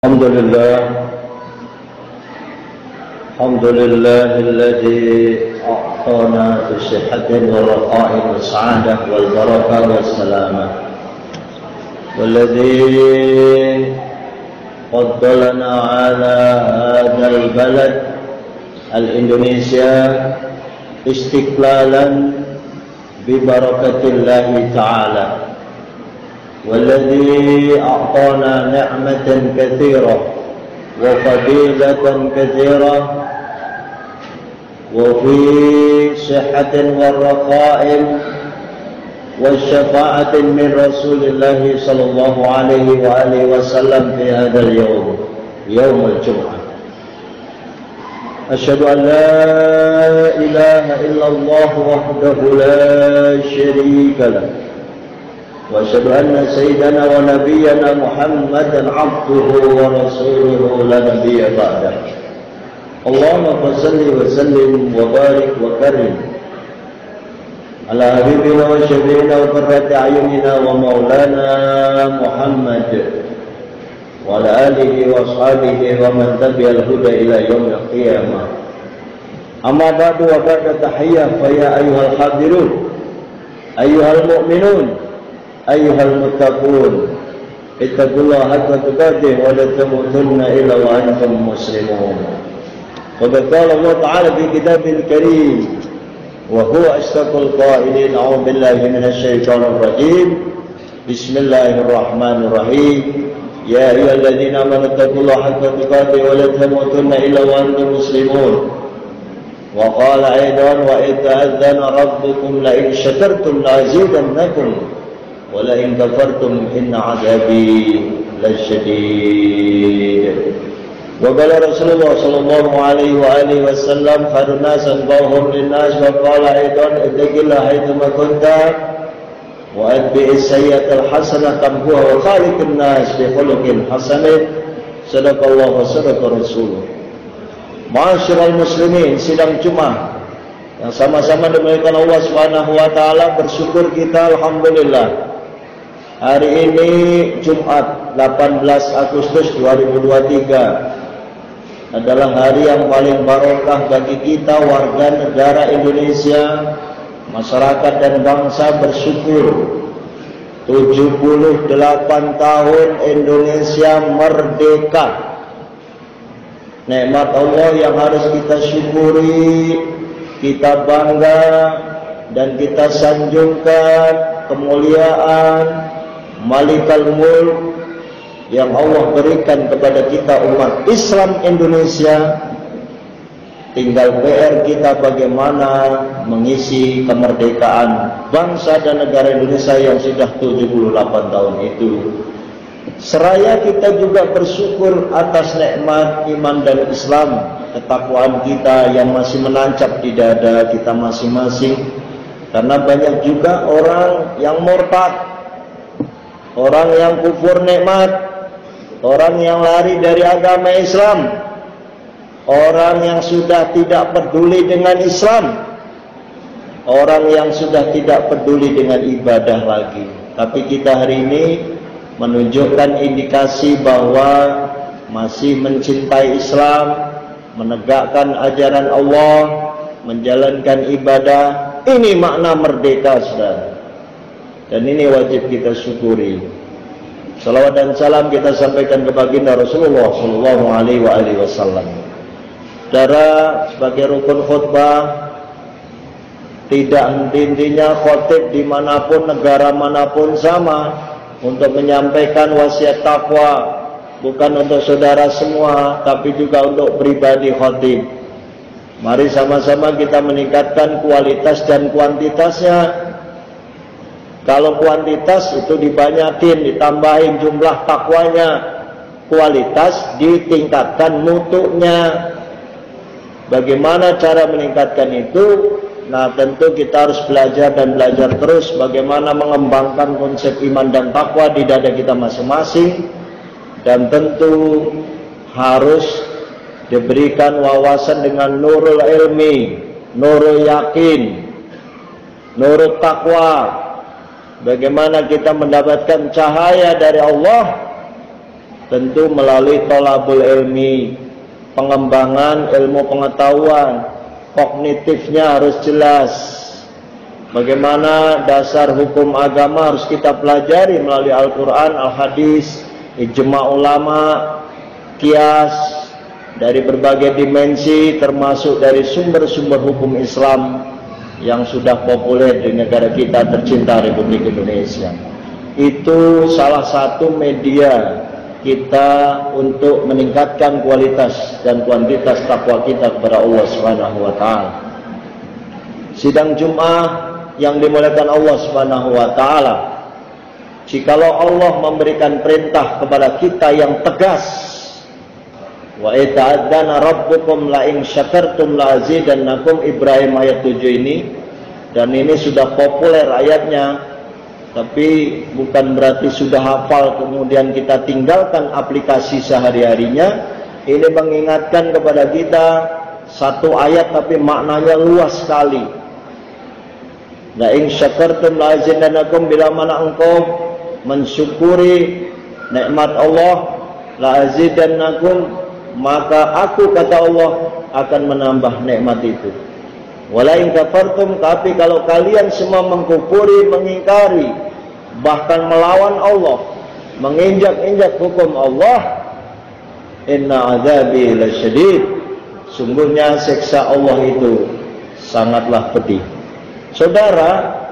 الحمد لله الذي أعطانا بصحة ورخاء والسعادة والبركة والسلامة، والذي فضلنا على هذا البلد الإندونيسيا استقلالا ببركة الله تعالى، والذي أعطانا نعمة كثيرة وفضيلة كثيرة وفي صحة والرخاء والشفاعة من رسول الله صلى الله عليه وآله وسلم في هذا اليوم، يوم الجمعة. أشهد أن لا إله إلا الله وحده لا شريك له، وأشهد أن سيدنا ونبينا محمدا عبده ورسوله لا نبي بعده. اللهم صل وسلم وبارك وكرم على حبيبنا وشفيعنا وقرة أعيننا ومولانا محمد وعلى آله وأصحابه ومن تبع الهدى إلى يوم القيامة. أما بعد وبعد تحية فيا أيها الحاضرون أيها المؤمنون أيها المتقون اتقوا الله حق تقاته ولا تموتن إلا وأنتم مسلمون. وقد قال الله تعالى في كتابه الكريم وهو أصدق القائلين: أعوذ بالله من الشيطان الرجيم، بسم الله الرحمن الرحيم، يا أيها الذين آمنوا اتقوا الله حق تقاته ولا تموتن إلا وأنتم مسلمون. وقال أيضا: وإذ تأذن ربكم لئن شكرتم لأزيدنكم ولئن كفرتم إن عذابي لشديد. وقال رسول الله صلى الله عليه وآله وسلم: خير الناس أنفعهم للناس. وقال أيضا: اتق الله حيثما كنت وأتبع السيئة الحسنة تمحوها وخالق الناس بخلق حسن. صدق الله وصدق رسوله. Ma'asyiral muslimin, sidang Jumat yang sama-sama dimuliakan Allah Subhanahu wa taala, bersyukur kita alhamdulillah. Hari ini Jumat 18 Agustus 2023 adalah hari yang paling barokah bagi kita warga negara Indonesia, masyarakat dan bangsa bersyukur 78 tahun Indonesia merdeka. Nikmat Allah yang harus kita syukuri, kita bangga dan kita sanjungkan kemuliaan Malikal Mulk yang Allah berikan kepada kita umat Islam Indonesia. Tinggal PR kita bagaimana mengisi kemerdekaan bangsa dan negara Indonesia yang sudah 78 tahun itu. Seraya kita juga bersyukur atas nikmat iman dan Islam, ketakwaan kita yang masih menancap di dada kita masing-masing. Karena banyak juga orang yang murtad, orang yang kufur nikmat, orang yang lari dari agama Islam, orang yang sudah tidak peduli dengan Islam, orang yang sudah tidak peduli dengan ibadah lagi. Tapi kita hari ini menunjukkan indikasi bahwa masih mencintai Islam, menegakkan ajaran Allah, menjalankan ibadah. Ini makna merdeka, saudara. Dan ini wajib kita syukuri. Salawat dan salam kita sampaikan ke baginda Rasulullah sallallahu alaihi wasallam. Saudara, sebagai rukun khutbah, tidak henti-hentinya khotib dimanapun, negara manapun sama untuk menyampaikan wasiat takwa, bukan untuk saudara semua, tapi juga untuk pribadi khotib. Mari sama-sama kita meningkatkan kualitas dan kuantitasnya. Kalau kuantitas itu dibanyakin, ditambahin jumlah takwanya, kualitas ditingkatkan mutunya. Bagaimana cara meningkatkan itu? Nah, tentu kita harus belajar dan belajar terus bagaimana mengembangkan konsep iman dan takwa di dada kita masing-masing. Dan tentu harus diberikan wawasan dengan nurul ilmi, nurul yakin, nurul takwa. Bagaimana kita mendapatkan cahaya dari Allah Tentu melalui thalabul ilmi, pengembangan ilmu pengetahuan, kognitifnya harus jelas. Bagaimana dasar hukum agama harus kita pelajari melalui Al-Quran, Al-Hadis, ijma ulama, kias, dari berbagai dimensi, termasuk dari sumber-sumber hukum Islam yang sudah populer di negara kita tercinta Republik Indonesia. Itu salah satu media kita untuk meningkatkan kualitas dan kuantitas takwa kita kepada Allah Subhanahu wa taala. Sidang Jumat yang dimuliakan Allah Subhanahu wa taala, jikalau Allah memberikan perintah kepada kita yang tegas, wa ita'adzana rabbukum la in syakartum la azidannakum, Ibrahim ayat 7 ini, dan ini sudah populer ayatnya. Tapi bukan berarti sudah hafal kemudian kita tinggalkan aplikasi sehari-harinya. Ini mengingatkan kepada kita satu ayat tapi maknanya luas sekali. La in syakartum la azidannakum, bila mana engkau mensyukuri nikmat Allah, la azidannakum, maka aku, kata Allah, akan menambah nikmat itu. Wala in kafartum, tapi kalau kalian semua mengkufuri, mengingkari, bahkan melawan Allah, menginjak-injak hukum Allah, inna azabi lasyadid, sungguhnya siksa Allah itu sangatlah pedih. Saudara,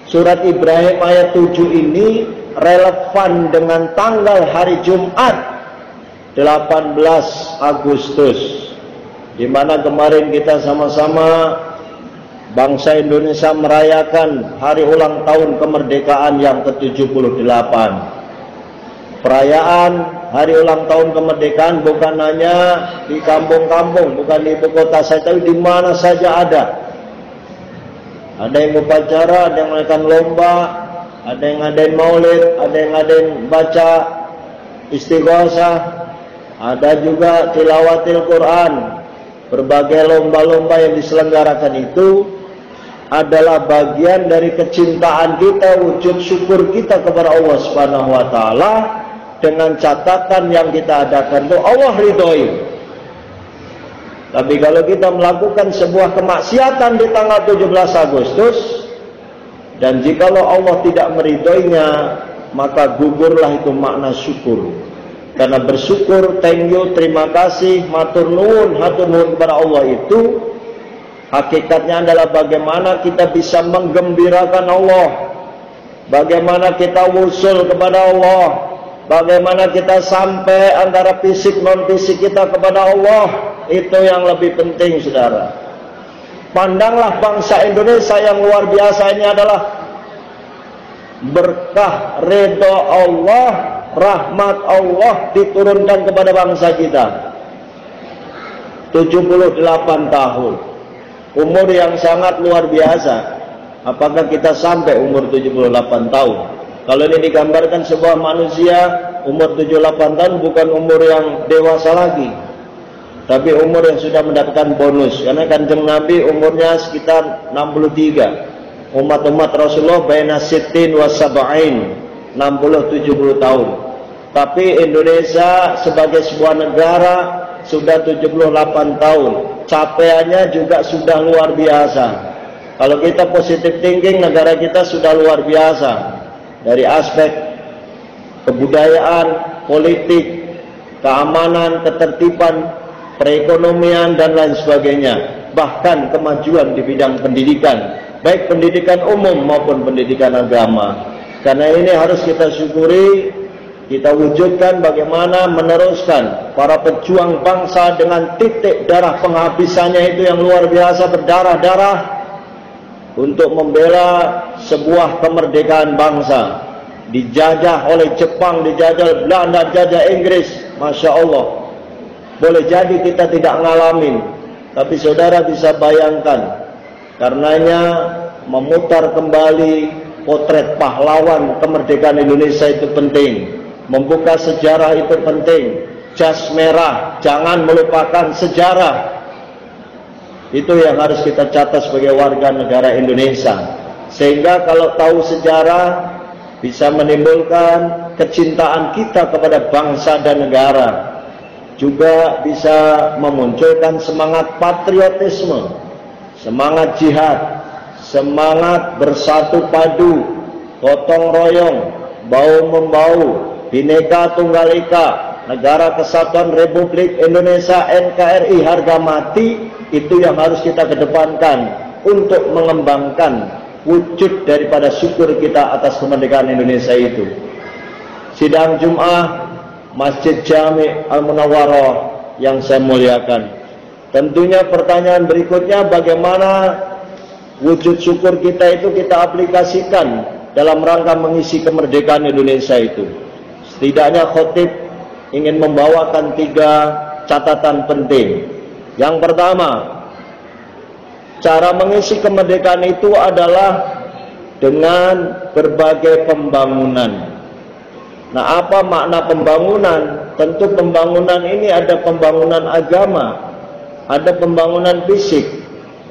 surat Ibrahim ayat 7 ini relevan dengan tanggal hari Jumat 18 Agustus, di mana kemarin kita sama-sama bangsa Indonesia merayakan hari ulang tahun kemerdekaan yang ke-78. Perayaan hari ulang tahun kemerdekaan bukan hanya di kampung-kampung, bukan di ibu kota saja, tapi di mana saja ada. Ada yang upacara, ada yang melakukan lomba, ada yang ngadain maulid, ada yang ngadain baca istighosah, ada juga tilawatil Quran. Berbagai lomba-lomba yang diselenggarakan itu adalah bagian dari kecintaan kita, wujud syukur kita kepada Allah Subhanahu wa taala, dengan catatan yang kita adakan itu Allah ridhoi. Tapi kalau kita melakukan sebuah kemaksiatan di tanggal 17 Agustus, dan jikalau Allah tidak meridhoinya, maka gugurlah itu makna syukur. Karena bersyukur, thank you, terima kasih, matur nuwun, hatur nuwun kepada Allah itu hakikatnya adalah bagaimana kita bisa menggembirakan Allah, bagaimana kita wusul kepada Allah, bagaimana kita sampai antara fisik non fisik kita kepada Allah. Itu yang lebih penting, saudara. Pandanglah bangsa Indonesia yang luar biasa ini adalah berkah ridho Allah, rahmat Allah diturunkan kepada bangsa kita. 78 tahun, umur yang sangat luar biasa. Apakah kita sampai umur 78 tahun? Kalau ini digambarkan sebuah manusia umur 78 tahun bukan umur yang dewasa lagi, tapi umur yang sudah mendapatkan bonus. Karena Kanjeng Nabi umurnya sekitar 63. Umat-umat Rasulullah baina sittin wa sab'in, 60-70 tahun. Tapi Indonesia sebagai sebuah negara sudah 78 tahun. Capaiannya juga sudah luar biasa. Kalau kita positive thinking, negara kita sudah luar biasa dari aspek kebudayaan, politik, keamanan, ketertiban, perekonomian, dan lain sebagainya. Bahkan kemajuan di bidang pendidikan, baik pendidikan umum maupun pendidikan agama. Karena ini harus kita syukuri, kita wujudkan bagaimana meneruskan para pejuang bangsa dengan titik darah penghabisannya itu yang luar biasa, berdarah-darah untuk membela sebuah kemerdekaan bangsa. Dijajah oleh Jepang, dijajah Belanda, dijajah Inggris, Masya Allah. Boleh jadi kita tidak ngalamin, tapi saudara bisa bayangkan, karenanya memutar kembali potret pahlawan kemerdekaan Indonesia itu penting. Membuka sejarah itu penting. Jas merah, jangan melupakan sejarah. Itu yang harus kita catat sebagai warga negara Indonesia. Sehingga kalau tahu sejarah bisa menimbulkan kecintaan kita kepada bangsa dan negara. Juga bisa memunculkan semangat patriotisme, semangat jihad, semangat bersatu padu, gotong royong, bahu-membahu, Bhinneka Tunggal Ika, Negara Kesatuan Republik Indonesia NKRI harga mati. Itu yang harus kita kedepankan untuk mengembangkan wujud daripada syukur kita atas kemerdekaan Indonesia itu. Sidang Jum'ah Masjid Jami' Al-Munawwarah yang saya muliakan, tentunya pertanyaan berikutnya, bagaimana wujud syukur kita itu kita aplikasikan dalam rangka mengisi kemerdekaan Indonesia itu. Setidaknya khotib ingin membawakan 3 catatan penting. Yang pertama, cara mengisi kemerdekaan itu adalah dengan berbagai pembangunan. Nah, apa makna pembangunan? Tentu pembangunan ini ada pembangunan agama, ada pembangunan fisik,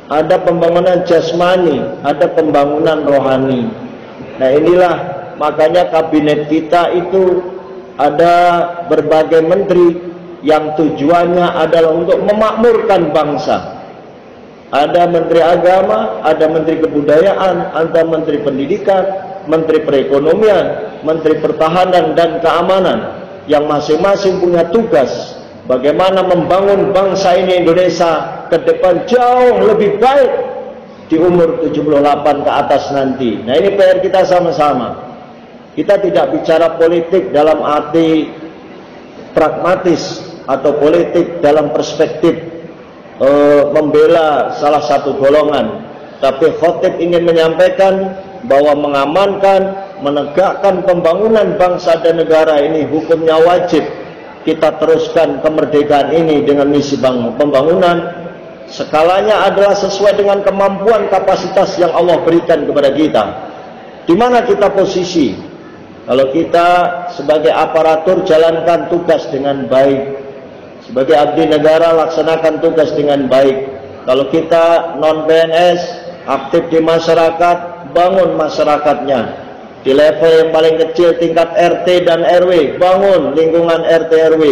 ada pembangunan jasmani, ada pembangunan rohani. Nah, inilah makanya kabinet kita itu ada berbagai menteri yang tujuannya adalah untuk memakmurkan bangsa. Ada menteri agama, ada menteri kebudayaan, ada menteri pendidikan, menteri perekonomian, menteri pertahanan dan keamanan, yang masing-masing punya tugas bagaimana membangun bangsa ini Indonesia ke depan jauh lebih baik di umur 78 ke atas nanti. Nah, ini PR kita sama-sama. Kita tidak bicara politik dalam arti pragmatis atau politik dalam perspektif membela salah satu golongan, tapi khotib ingin menyampaikan bahwa mengamankan, menegakkan pembangunan bangsa dan negara ini hukumnya wajib. Kita teruskan kemerdekaan ini dengan misi pembangunan. Skalanya adalah sesuai dengan kemampuan kapasitas yang Allah berikan kepada kita. Di mana kita posisi? Kalau kita sebagai aparatur jalankan tugas dengan baik, sebagai abdi negara laksanakan tugas dengan baik. Kalau kita non PNS, aktif di masyarakat, bangun masyarakatnya. Di level yang paling kecil tingkat RT dan RW, bangun lingkungan RT RW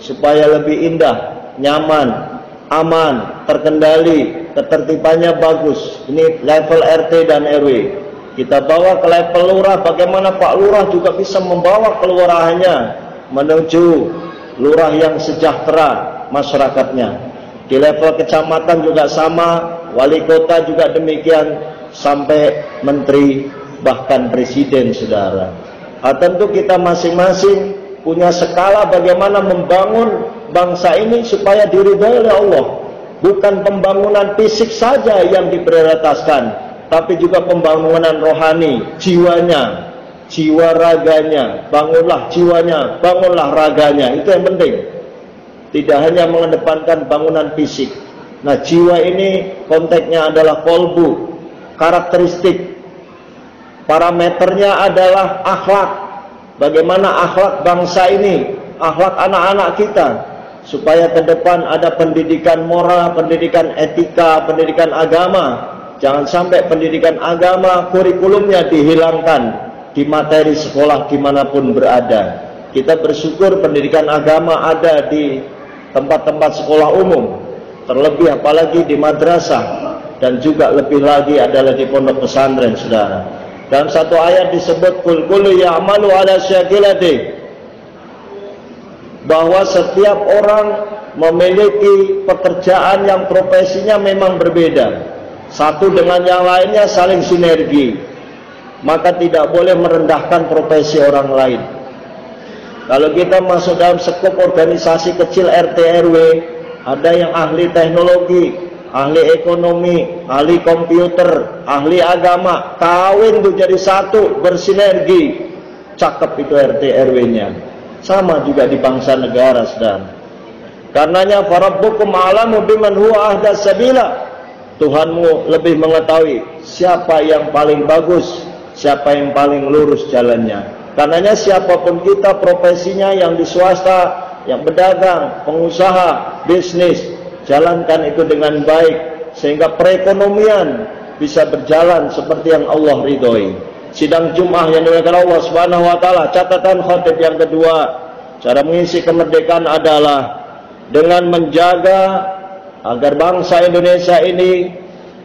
supaya lebih indah, nyaman, aman, terkendali, ketertibannya bagus. Ini level RT dan RW. Kita bawa ke level lurah, bagaimana Pak Lurah juga bisa membawa kelurahannya menuju lurah yang sejahtera masyarakatnya. Di level kecamatan juga sama, wali kota juga demikian, sampai menteri, bahkan presiden, saudara. Tentu kita masing-masing punya skala bagaimana membangun bangsa ini supaya diridhai oleh Allah. Bukan pembangunan fisik saja yang diprioritaskan, tapi juga pembangunan rohani, jiwanya, jiwa raganya. Bangunlah jiwanya, bangunlah raganya, itu yang penting. Tidak hanya mengedepankan bangunan fisik. Nah, jiwa ini konteksnya adalah kolbu, karakteristik, parameternya adalah akhlak. Bagaimana akhlak bangsa ini, akhlak anak-anak kita, supaya ke depan ada pendidikan moral, pendidikan etika, pendidikan agama. Jangan sampai pendidikan agama kurikulumnya dihilangkan di materi sekolah dimanapun berada. Kita bersyukur pendidikan agama ada di tempat-tempat sekolah umum, terlebih apalagi di madrasah, dan juga lebih lagi adalah di pondok pesantren, saudara. Dalam satu ayat disebut kul kullu ya'malu ala syakilati, bahwa setiap orang memiliki pekerjaan yang profesinya memang berbeda, satu dengan yang lainnya saling sinergi, maka tidak boleh merendahkan profesi orang lain. Kalau kita masuk dalam skop organisasi kecil RT RW, ada yang ahli teknologi, ahli ekonomi, ahli komputer, ahli agama, kawin tuh jadi satu, bersinergi, cakep itu RT RW-nya. Sama juga di bangsa negara, saudara. Karenanya farabbukum a'lamu biman huwa ahda sabila. Tuhanmu lebih mengetahui siapa yang paling bagus, siapa yang paling lurus jalannya. Karenanya siapapun kita profesinya, yang di swasta, yang berdagang, pengusaha, bisnis, jalankan itu dengan baik sehingga perekonomian bisa berjalan seperti yang Allah ridhoi. sidang Jumat yang dimuliakan Allah Subhanahu wa taala, catatan khatib yang kedua, cara mengisi kemerdekaan adalah dengan menjaga agar bangsa Indonesia ini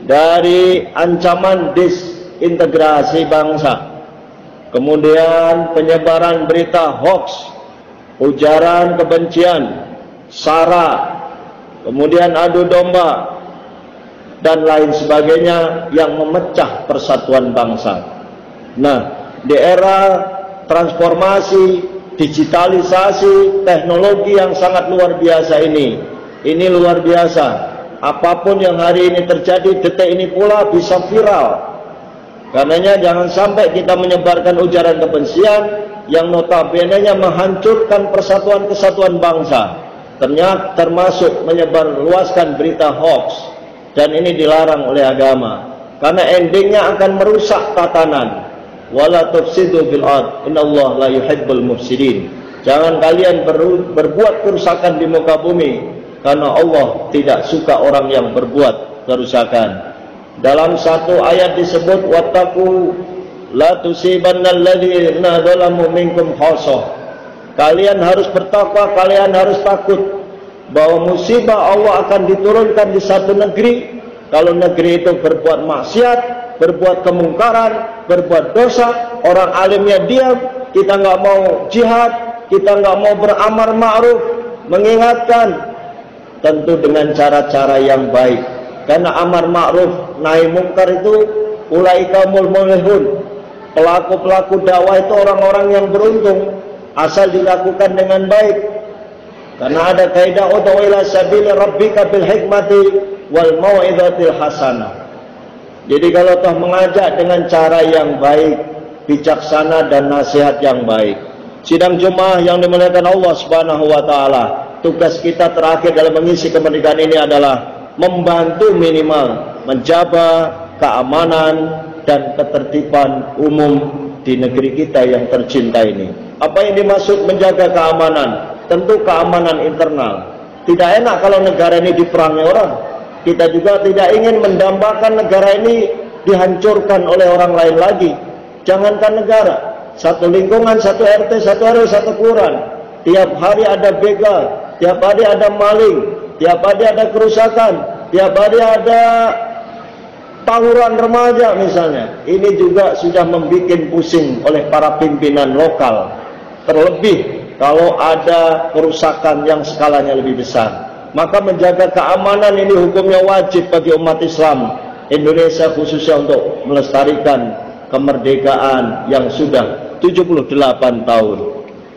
dari ancaman disintegrasi bangsa, kemudian penyebaran berita hoax, ujaran kebencian, sara, kemudian adu domba, dan lain sebagainya yang memecah persatuan bangsa. Nah, di era transformasi, digitalisasi, teknologi yang sangat luar biasa ini luar biasa. Apapun yang hari ini terjadi, detik ini pula bisa viral. Karenanya jangan sampai kita menyebarkan ujaran kebencian yang notabene-nya menghancurkan persatuan kesatuan bangsa. Ternyata termasuk menyebarluaskan berita hoax, dan ini dilarang oleh agama. Karena endingnya akan merusak tatanan. Wala tufsidu fil ard, innallaha la yuhibbul mufsidin. Jangan kalian berbuat kerusakan di muka bumi, karena Allah tidak suka orang yang berbuat kerusakan. Dalam satu ayat disebut wattaqu la tusibannal ladzina zalamu minkum khassah. Kalian harus bertakwa, kalian harus takut bahwa musibah Allah akan diturunkan di satu negeri. Kalau negeri itu berbuat maksiat, berbuat kemungkaran, berbuat dosa, orang alimnya diam, kita nggak mau jihad, kita nggak mau beramar ma'ruf, mengingatkan, tentu dengan cara-cara yang baik. Karena amar ma'ruf nahi mungkar itu ulaika mulmulihun, pelaku-pelaku dakwah itu orang-orang yang beruntung asal dilakukan dengan baik. Karena ada kaidah ud'u ila sabili rabbika bil hikmati wal mau'izatil hasanah. Jadi kalau toh mengajak dengan cara yang baik, bijaksana dan nasihat yang baik. Sidang Jumat yang dimuliakan Allah Subhanahu wa taala, tugas kita terakhir dalam mengisi kemerdekaan ini adalah membantu minimal menjaga keamanan dan ketertiban umum di negeri kita yang tercinta ini. Apa yang dimaksud menjaga keamanan? Tentu keamanan internal. Tidak enak kalau negara ini diperangi orang. Kita juga tidak ingin mendambakan negara ini dihancurkan oleh orang lain lagi. Jangankan negara, satu lingkungan, satu RT, satu RW, satu kelurahan, tiap hari ada begal, tiap hari ada maling, tiap hari ada kerusakan, tiap hari ada tawuran remaja misalnya. Ini juga sudah membuat pusing oleh para pimpinan lokal. Terlebih kalau ada kerusakan yang skalanya lebih besar. Maka menjaga keamanan ini hukumnya wajib bagi umat Islam Indonesia, khususnya untuk melestarikan kemerdekaan yang sudah 78 tahun.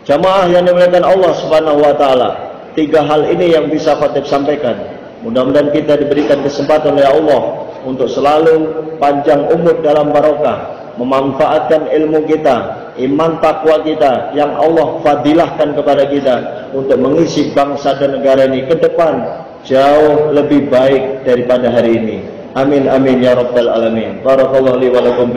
Jamaah yang dimuliakan Allah Subhanahu wa taala, 3 hal ini yang bisa khatib sampaikan. Mudah-mudahan kita diberikan kesempatan oleh Allah untuk selalu panjang umur dalam barokah, memanfaatkan ilmu kita, iman takwa kita yang Allah fadilahkan kepada kita untuk mengisi bangsa dan negara ini ke depan jauh lebih baik daripada hari ini. Amin amin ya rabbal alamin. Barakallahu li wa lakum.